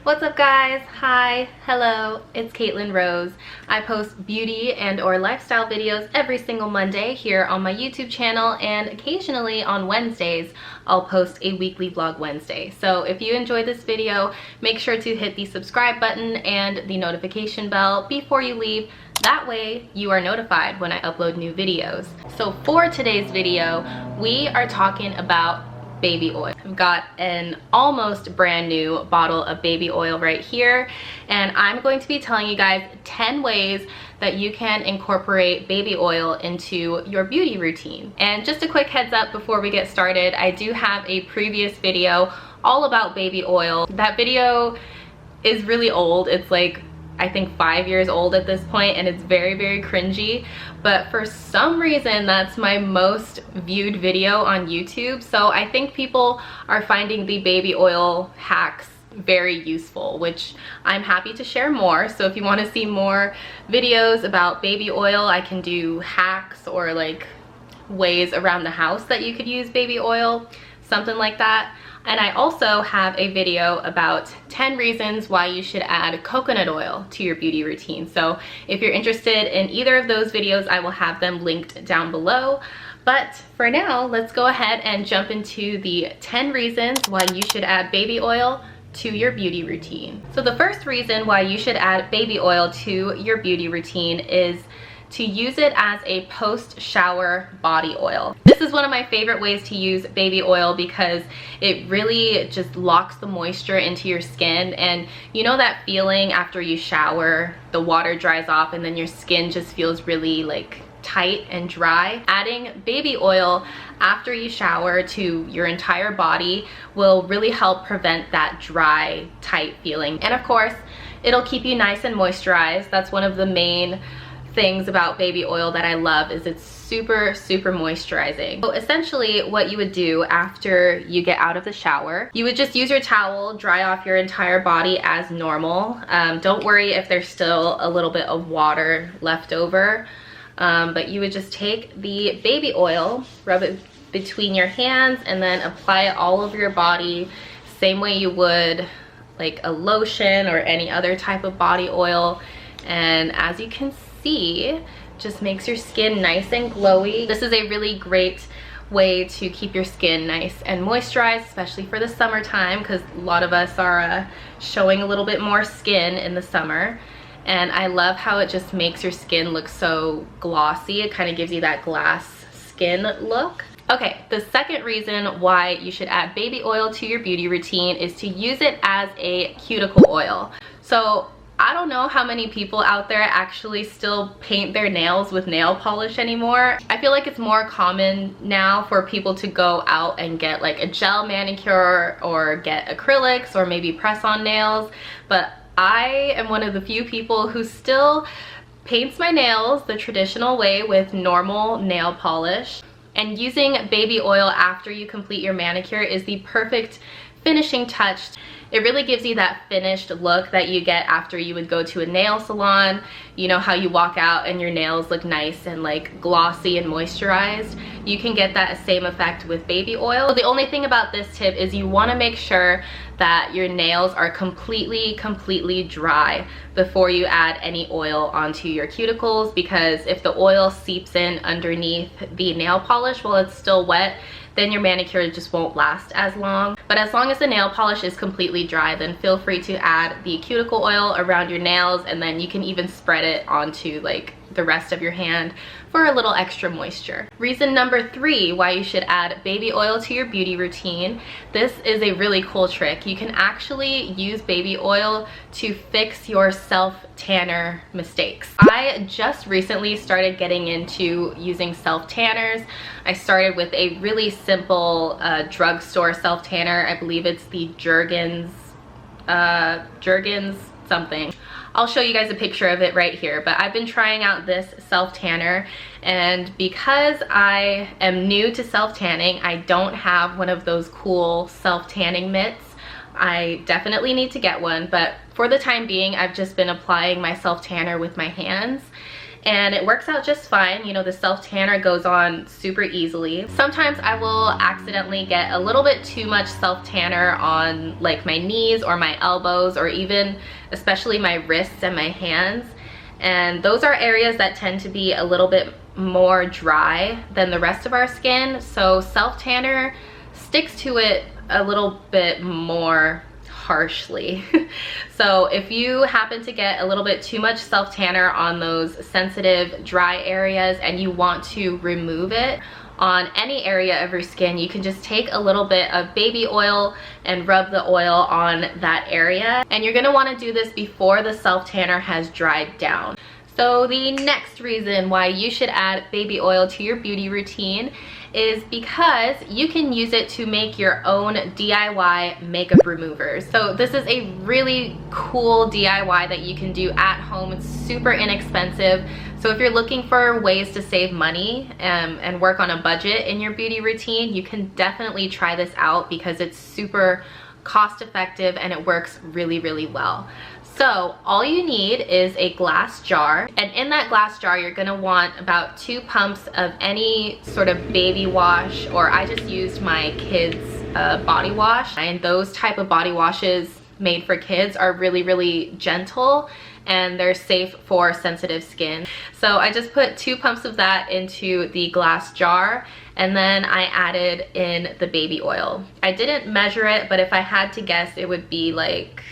What's up guys? Hi, hello, it's Caitlin Rose. I post beauty and or lifestyle videos every single Monday here on my YouTube channel, and occasionally on Wednesdays I'll post a weekly vlog Wednesday. So if you enjoyed this video, make sure to hit the subscribe button and the notification bell before you leave. That way you are notified when I upload new videos. So for today's video, we are talking about baby oil. I've got an almost brand new bottle of baby oil right here, and I'm going to be telling you guys 10 ways that you can incorporate baby oil into your beauty routine. And just a quick heads up before we get started, I do have a previous video all about baby oil. That video is really old. It's like I think 5 years old at this point, and it's very cringy, but for some reason that's my most viewed video on YouTube. So I think people are finding the baby oil hacks very useful, which I'm happy to share more. So if you want to see more videos about baby oil, I can do hacks or like ways around the house that you could use baby oil, something like that. And I also have a video about 10 reasons why you should add coconut oil to your beauty routine. So if you're interested in either of those videos, I will have them linked down below. But for now, let's go ahead and jump into the 10 reasons why you should add baby oil to your beauty routine. So the first reason why you should add baby oil to your beauty routine is to use it as a post-shower body oil. This is one of my favorite ways to use baby oil because it really just locks the moisture into your skin. And you know that feeling after you shower, the water dries off and then your skin just feels really like tight and dry? Adding baby oil after you shower to your entire body will really help prevent that dry, tight feeling. And of course, it'll keep you nice and moisturized. That's one of the main things about baby oil that I love, is it's super moisturizing. So essentially what you would do after you get out of the shower, you would just use your towel, dry off your entire body as normal. Don't worry if there's still a little bit of water left over, but you would just take the baby oil, rub it between your hands, and then apply it all over your body, same way you would like a lotion or any other type of body oil. And as you can see, just makes your skin nice and glowy. This is a really great way to keep your skin nice and moisturized, especially for the summertime, because a lot of us are showing a little bit more skin in the summer. And I love how it just makes your skin look so glossy. It kind of gives you that glass skin look. Okay, the second reason why you should add baby oil to your beauty routine is to use it as a cuticle oil. So I don't know how many people out there actually still paint their nails with nail polish anymore. I feel like it's more common now for people to go out and get like a gel manicure or get acrylics or maybe press-on nails, but I am one of the few people who still paints my nails the traditional way with normal nail polish. And using baby oil after you complete your manicure is the perfect finishing touch. It really gives you that finished look that you get after you would go to a nail salon. You know how you walk out and your nails look nice and like glossy and moisturized? You can get that same effect with baby oil. So the only thing about this tip is you want to make sure that your nails are completely dry before you add any oil onto your cuticles, because if the oil seeps in underneath the nail polish while it's still wet, then your manicure just won't last as long. But as long as the nail polish is completely dry, then feel free to add the cuticle oil around your nails, and then you can even spread it onto like the rest of your hand for a little extra moisture. Reason number 3 why you should add baby oil to your beauty routine. This is a really cool trick. You can actually use baby oil to fix your self-tanner mistakes. I just recently started getting into using self-tanners. I started with a really simple drugstore self-tanner. I believe it's the Jergens something. I'll show you guys a picture of it right here, but I've been trying out this self-tanner, and because I am new to self-tanning, I don't have one of those cool self-tanning mitts. I definitely need to get one, but for the time being, I've just been applying my self-tanner with my hands, and it works out just fine. You know, the self tanner goes on super easily. Sometimes I will accidentally get a little bit too much self tanner on like my knees or my elbows, or even especially my wrists and my hands, and those are areas that tend to be a little bit more dry than the rest of our skin, so self tanner sticks to it a little bit more harshly. So if you happen to get a little bit too much self tanner on those sensitive dry areas and you want to remove it on any area of your skin, you can just take a little bit of baby oil and rub the oil on that area, and you're going to want to do this before the self tanner has dried down. So the next reason why you should add baby oil to your beauty routine is because you can use it to make your own DIY makeup removers. So this is a really cool DIY that you can do at home. It's super inexpensive. So if you're looking for ways to save money and work on a budget in your beauty routine, you can definitely try this out because it's super cost effective and it works really, really well. So all you need is a glass jar, and in that glass jar you're gonna want about 2 pumps of any sort of baby wash, or I just used my kids body wash, and those type of body washes made for kids are really, really gentle and they're safe for sensitive skin. So I just put 2 pumps of that into the glass jar, and then I added in the baby oil. I didn't measure it, but if I had to guess, it would be like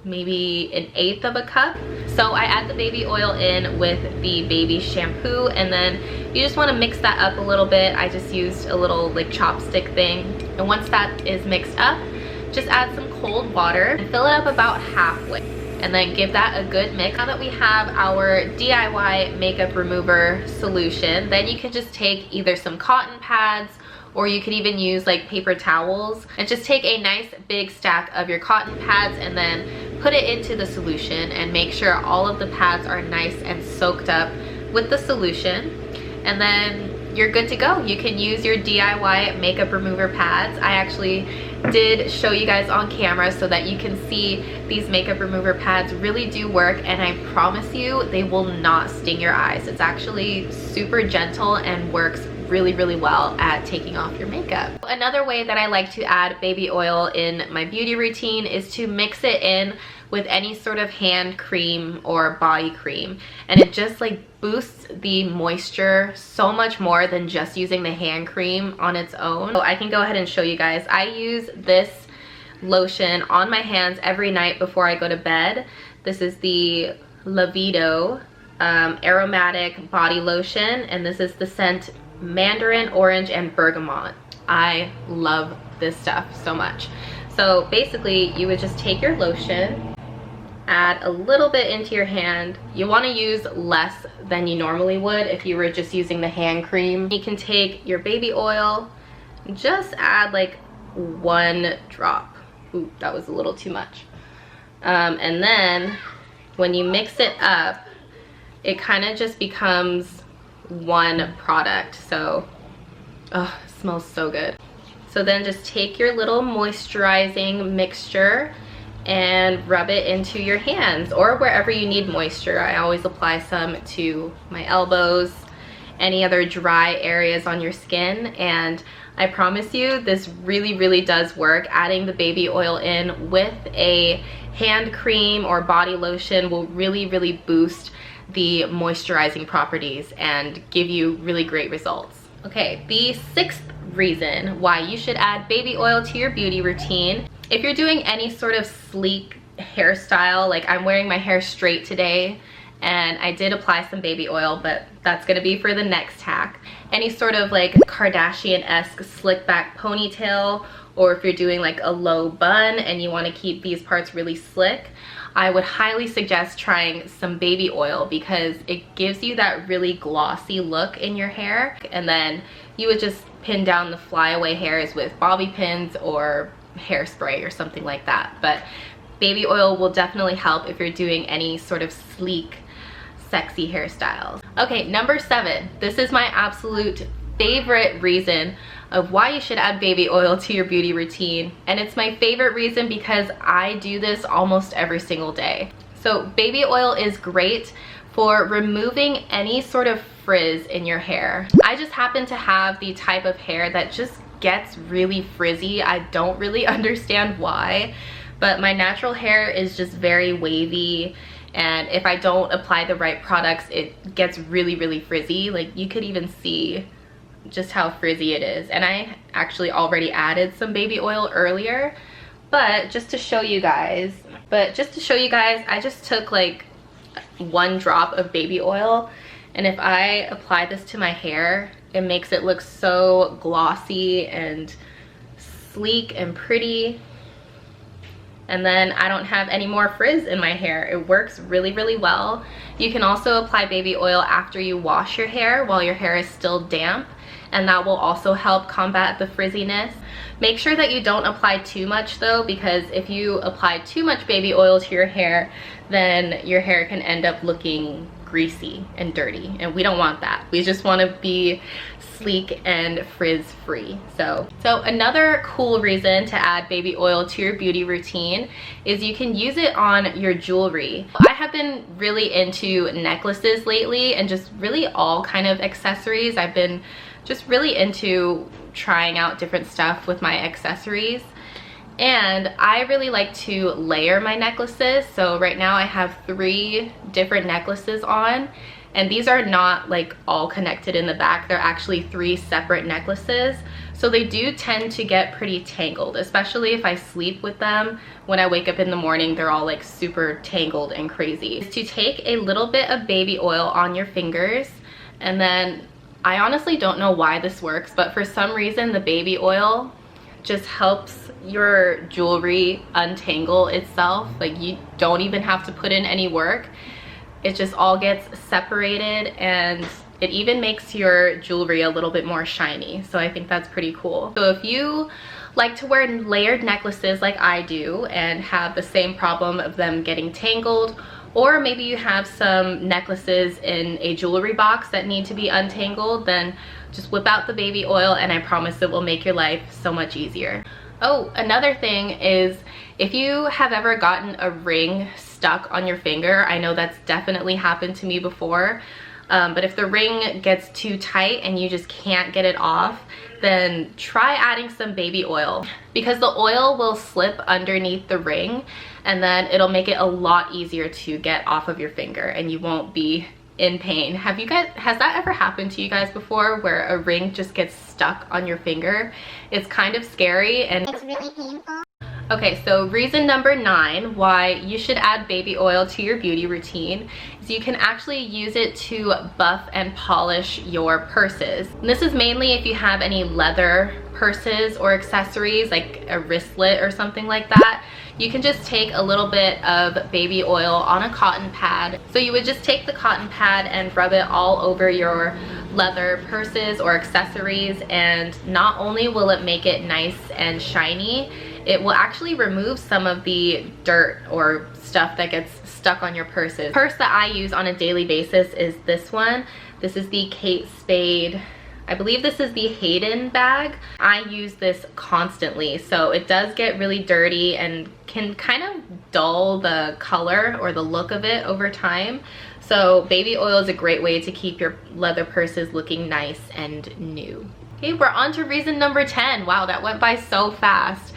maybe 1/8 of a cup. So I add the baby oil in with the baby shampoo, and then you just want to mix that up a little bit. I just used a little like chopstick thing, and once that is mixed up, just add some cold water and fill it up about halfway, and then give that a good mix. Now that we have our DIY makeup remover solution, then you can just take either some cotton pads, or you could even use like paper towels, and just take a nice big stack of your cotton pads and then put it into the solution, and make sure all of the pads are nice and soaked up with the solution, and then you're good to go. You can use your DIY makeup remover pads. I actually did show you guys on camera so that you can see these makeup remover pads really do work, and I promise you they will not sting your eyes. It's actually super gentle and works really, really well at taking off your makeup. Another way that I like to add baby oil in my beauty routine is to mix it in with any sort of hand cream or body cream, and it just like boosts the moisture so much more than just using the hand cream on its own. So I can go ahead and show you guys. I use this lotion on my hands every night before I go to bed. This is the Lavido aromatic body lotion, and this is the scent Mandarin Orange and Bergamot. I love this stuff so much. So basically you would just take your lotion, add a little bit into your hand. You want to use less than you normally would if you were just using the hand cream. You can take your baby oil, just add like 1 drop. Ooh, that was a little too much. And then when you mix it up, it kind of just becomes one product. So oh, it smells so good. So then just take your little moisturizing mixture and rub it into your hands or wherever you need moisture. I always apply some to my elbows, any other dry areas on your skin, and I promise you this really, really does work. Adding the baby oil in with a hand cream or body lotion will really, really boost the moisturizing properties and give you really great results. Okay, the 6th reason why you should add baby oil to your beauty routine, if you're doing any sort of sleek hairstyle, like I'm wearing my hair straight today and I did apply some baby oil, but that's gonna be for the next hack. Any sort of like Kardashian-esque slick back ponytail, or if you're doing like a low bun and you want to keep these parts really slick, I would highly suggest trying some baby oil because it gives you that really glossy look in your hair. And then you would just pin down the flyaway hairs with bobby pins or hairspray or something like that. But baby oil will definitely help if you're doing any sort of sleek, sexy hairstyles. Okay, number 7. This is my absolute favorite reason of why you should add baby oil to your beauty routine, and it's my favorite reason because I do this almost every single day. So baby oil is great for removing any sort of frizz in your hair. I just happen to have the type of hair that just gets really frizzy. I don't really understand why, but my natural hair is just very wavy, and if I don't apply the right products, it gets really frizzy. Like, you could even see just how frizzy it is. And I actually already added some baby oil earlier, but just to show you guys, I just took like 1 drop of baby oil, and if I apply this to my hair, it makes it look so glossy and sleek and pretty. And then I don't have any more frizz in my hair. It works really well. You can also apply baby oil after you wash your hair while your hair is still damp, and that will also help combat the frizziness. Make sure that you don't apply too much though, because if you apply too much baby oil to your hair, then your hair can end up looking greasy and dirty, and we don't want that. We just want to be sleek and frizz free. So another cool reason to add baby oil to your beauty routine is you can use it on your jewelry. I have been really into necklaces lately, and just really all kind of accessories. I've been just really into trying out different stuff with my accessories, and I really like to layer my necklaces. So right now I have 3 different necklaces on, and these are not like all connected in the back. They're actually 3 separate necklaces, so they do tend to get pretty tangled, especially if I sleep with them. When I wake up in the morning, they're all like super tangled and crazy. To take a little bit of baby oil on your fingers, and then I honestly don't know why this works, but for some reason the baby oil just helps your jewelry untangle itself. Like, you don't even have to put in any work. It just all gets separated, and it even makes your jewelry a little bit more shiny. So I think that's pretty cool. So if you like to wear layered necklaces like I do and have the same problem of them getting tangled, or maybe you have some necklaces in a jewelry box that need to be untangled, then just whip out the baby oil and I promise it will make your life so much easier. Oh, another thing is, if you have ever gotten a ring stuck on your finger, I know that's definitely happened to me before, but if the ring gets too tight and you just can't get it off, then try adding some baby oil, because the oil will slip underneath the ring, and then it'll make it a lot easier to get off of your finger and you won't be in pain. Has that ever happened to you guys before, where a ring just gets stuck on your finger? It's kind of scary and it's really painful. Okay, so reason number 9 why you should add baby oil to your beauty routine is you can actually use it to buff and polish your purses. And this is mainly if you have any leather purses or accessories, like a wristlet or something like that. You can just take a little bit of baby oil on a cotton pad. So you would just take the cotton pad and rub it all over your leather purses or accessories, and not only will it make it nice and shiny, it will actually remove some of the dirt or stuff that gets stuck on your purses. The purse that I use on a daily basis is this one. This is the Kate Spade, I believe this is the Hayden bag. I use this constantly, so it does get really dirty and can kind of dull the color or the look of it over time. So baby oil is a great way to keep your leather purses looking nice and new. Okay, we're on to reason number 10. Wow, that went by so fast.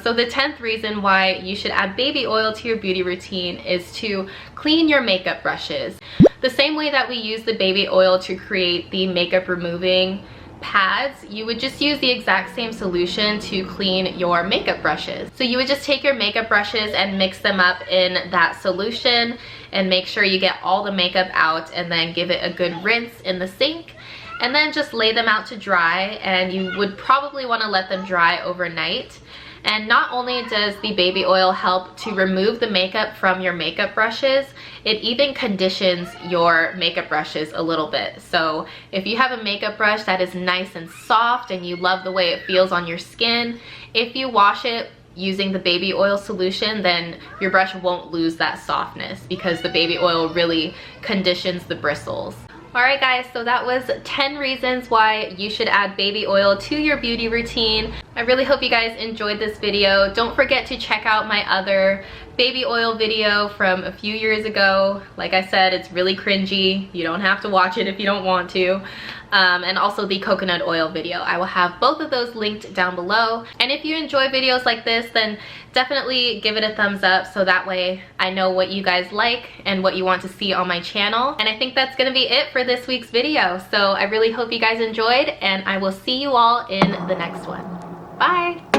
So the 10th reason why you should add baby oil to your beauty routine is to clean your makeup brushes. The same way that we use the baby oil to create the makeup removing pads, you would just use the exact same solution to clean your makeup brushes. So you would just take your makeup brushes and mix them up in that solution and make sure you get all the makeup out, and then give it a good rinse in the sink, and then just lay them out to dry. And you would probably want to let them dry overnight. And not only does the baby oil help to remove the makeup from your makeup brushes, it even conditions your makeup brushes a little bit. So if you have a makeup brush that is nice and soft and you love the way it feels on your skin, if you wash it using the baby oil solution, then your brush won't lose that softness, because the baby oil really conditions the bristles. Alright guys, so that was 10 reasons why you should add baby oil to your beauty routine. I really hope you guys enjoyed this video. Don't forget to check out my other baby oil video from a few years ago. Like I said, it's really cringy. You don't have to watch it if you don't want to. And also the coconut oil video. I will have both of those linked down below. And if you enjoy videos like this, then definitely give it a thumbs up so that way I know what you guys like and what you want to see on my channel. And I think that's gonna be it for this week's video. So I really hope you guys enjoyed, and I will see you all in the next one. Bye!